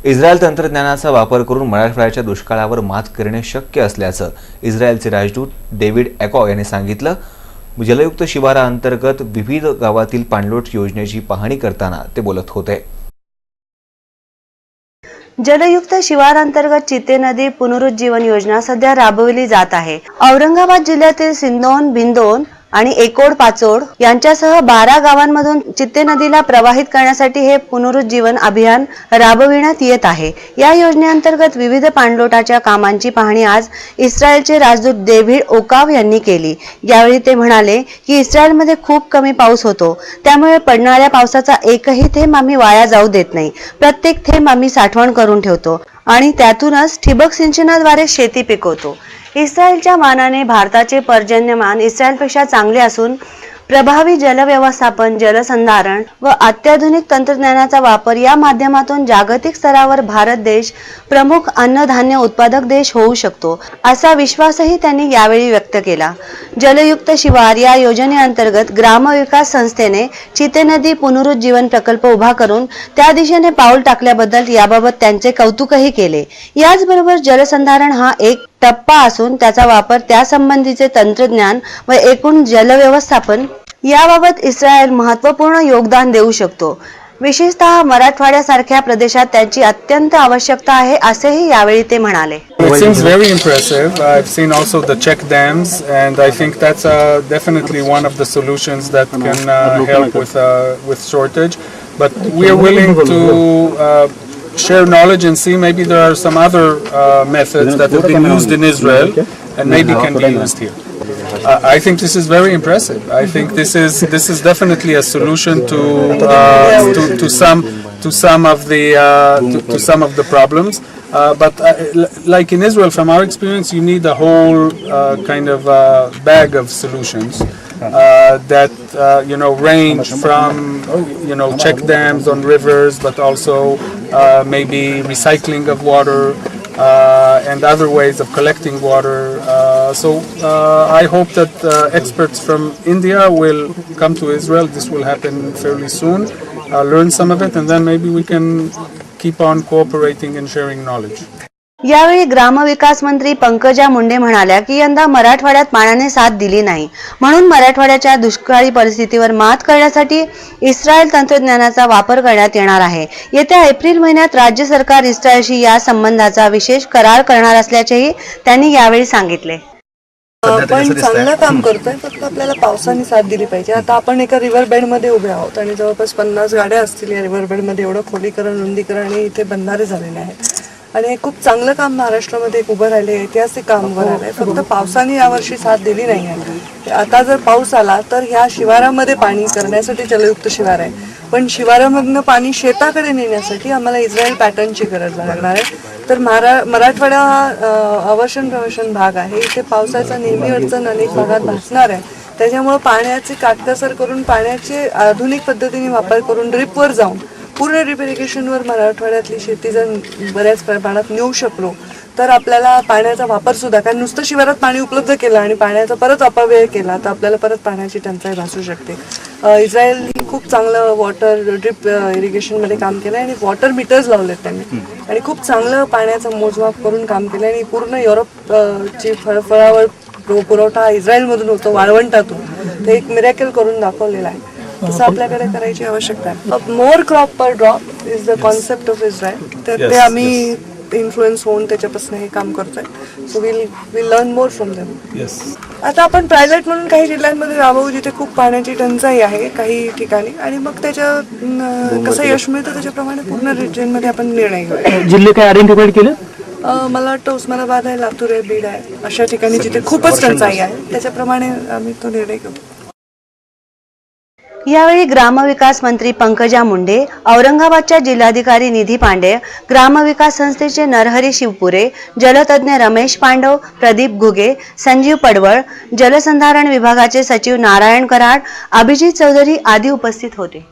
Israel तंत्रज्ञानाचा वापर करून मराठवाड्याच्या दुष्काळावर मात करणे शक्य असल्याचं इस्रायलचे राजदूत डेव्हिड ॲकॉ यांनी सांगितलं। जलयुक्त शिवाराअंतर्गत विविध गावातील पाणलोट योजनेची पाहणी करताना ते बोलत होते। जलयुक्त शिवारांतर्गत चिते नदी पुनरुज्जीवन योजना सध्या राबवली जात आहे। औरंगाबाद जिल्ह्यातील सिंदोन, भिंदोन आणि एकोड पाचोड यांच्यासह 12 गावांमधून चिते नदीला प्रवाहित करण्यासाठी हे पुनरुज्जीवन अभियान राबविण्यात येत आहे। या योजनेअंतर्गत विविध पाणलोटाच्या कामांची पाहणी आज इस्रायलचे राजदूत डेव्हिड ओकाव यांनी केली। यावेळी ते म्हणाले की इस्रायलमध्ये खूप कमी पाऊस होतो, त्यामुळे पडणाऱ्या पावसाचा एकही थेंब आम्ही वाया जाऊ देत नाही। प्रत्येक थेंब आम्ही साठवण करून ठेवतो आणि त्यातूनच ठिबक सिंचनाद्वारे शेती पिकवतो। इस्रायलच्या मानाने भारताचे पर्जन्यमान इस्रायलपेक्षा चांगले असून प्रभावी जलव्यवस्थापन, जलसंधारण व अत्याधुनिक तंत्रज्ञानाचा वापर या माध्यमातून जागतिक स्तरावर भारत देश प्रमुख अन्नधान्य उत्पादक देश होऊ शकतो, असा विश्वासही त्यांनी यावेळी व्यक्त केला। जलयुक्त शिवार या योजनेअंतर्गत ग्रामविकास संस्थेने चिते नदी पुनरुज्जीवन प्रकल्प उभा करून त्या दिशेने पाऊल टाकल्याबद्दल याबाबत त्यांचे कौतुकही केले। याचबरोबर जलसंधारण हा एक टप्पा असून त्याचा वापर त्यासंबंधीचे तंत्रज्ञान व एकूण जलव्यवस्थापन याबाबत इस्रायल महत्त्वपूर्ण योगदान देऊ शकतो। विशेषतः मराठवाड्यासारख्या प्रदेशात त्याची अत्यंत आवश्यकता आहे, असेही यावेळी ते म्हणाले। It seems very impressive. I've seen also the check dams, and I think that's definitely one of the solutions that can help with shortage. But we are willing to share knowledge and see maybe there are some other methods that have been used in Israel and maybe can be used here. I think this is very impressive. I think this is definitely a solution to some of the problems. But like in Israel, from our experience, you need a whole kind of bag of solutions that range from check dams on rivers, but also maybe recycling of water and other ways of collecting water. So I hope that experts from India will come to Israel. This will happen fairly soon. Learn some of it, and then maybe we can keep on cooperating and sharing knowledge. यावेळी ग्रामविकास मंत्री पंकजा मुंडे म्हणाल्या की यंदा मराठवाड्यात पाण्याने साथ दिली नाही, म्हणून मराठवाड्याच्या दुष्काळी परिस्थितीवर मात करण्यासाठी इस्रायल तंत्रज्ञानाचा वापर करण्यात येणार आहे। येत्या एप्रिल महिन्यात राज्य सरकार इस्रायलशी या संबंधाचा विशेष करार करणार असल्याचेही त्यांनी यावेळी सांगितले। आपण चांगलं काम करतोय, फक्त आपल्याला पावसाने साथ दिली पाहिजे। आता आपण एका रिव्हर बेड मध्ये उभे आहोत आणि जवळपास 50 गाड्या असतील या रिव्हर बेड मध्ये। एवढं खोलीकरण, रुंदीकरण आणि इथे बंधारे झालेले आहेत आणि खूप चांगलं काम महाराष्ट्रामध्ये उभं राहिले, ऐतिहासिक काम उभं राहिलंय। फक्त पावसाने यावर्षी साथ दिली नाही आहे। आता जर पाऊस आला तर ह्या शिवारामध्ये पाणी करण्यासाठी जलयुक्त शिवार आहे, पण शिवारामधनं पाणी शेताकडे नेण्यासाठी आम्हाला इस्रायल पॅटर्नची गरज लागणार आहे। तर मराठवाडा हा अवर्षण प्रवर्षण भाग आहे, इथे पावसाचा नेहमी अडचण अनेक भागात भासणार आहे। त्याच्यामुळे पाण्याची काटकसर करून, पाण्याचे आधुनिक पद्धतीने वापर करून ड्रिपवर जाऊन पूर्ण ड्रिप इरिगेशनवर मराठवाड्यातली शेती जर बऱ्याच प्रमाणात नेऊ शकलो तर आपल्याला पाण्याचा वापर सुद्धा, कारण नुसतं शिवारात पाणी उपलब्ध केलं आणि पाण्याचा परत अपव्यय केला तर आपल्याला परत पाण्याची टंचाई भासू शकते। इस्रायल ही खूप चांगलं वॉटर ड्रिप इरिगेशनमध्ये काम केलं आणि वॉटर मीटर्स लावलेत त्यांनी आणि खूप चांगलं पाण्याचं मोजमाप करून काम केलं आणि पूर्ण युरोपची फळफळावळ पुरवठा इस्रायलमधून होतो, वाळवंटातून। ते एक मिरॅकल करून दाखवलेलं आहे। तसं आपल्याकडे करायची आवश्यकता आहे। More crop per drop is the concept of Israel. तर ते आम्ही इन्फ्लुएन्स होऊन त्याच्यापासून हे काम करतोय। So will learn more from them. आता आपण प्रायव्हेट म्हणून काही जिल्ह्यांमध्ये राबवू जिथे खूप पाण्याची टंचाई आहे काही ठिकाणी, आणि मग त्याच्या कसं यश मिळतं त्याच्याप्रमाणे पूर्ण रिजनमध्ये आपण निर्णय घेऊ। जिल्हे काय आयडेंटिफाईड केले? मला वाटतं उस्मानाबाद आहे, लातूर आहे, बीड आहे, अशा ठिकाणी जिथे खूपच टंचाई आहे त्याच्याप्रमाणे आम्ही तो निर्णय घेऊ। यावेळी ग्रामविकास मंत्री पंकजा मुंडे, औरंगाबादच्या जिल्हाधिकारी निधी पांडे, ग्रामविकास संस्थेचे नरहरी शिवपुरे, जलतज्ञ रमेश पांडव, प्रदीप घुगे, संजीव पडवळ, जलसंधारण विभागाचे सचिव नारायण कराड, अभिजित चौधरी आदी उपस्थित होते।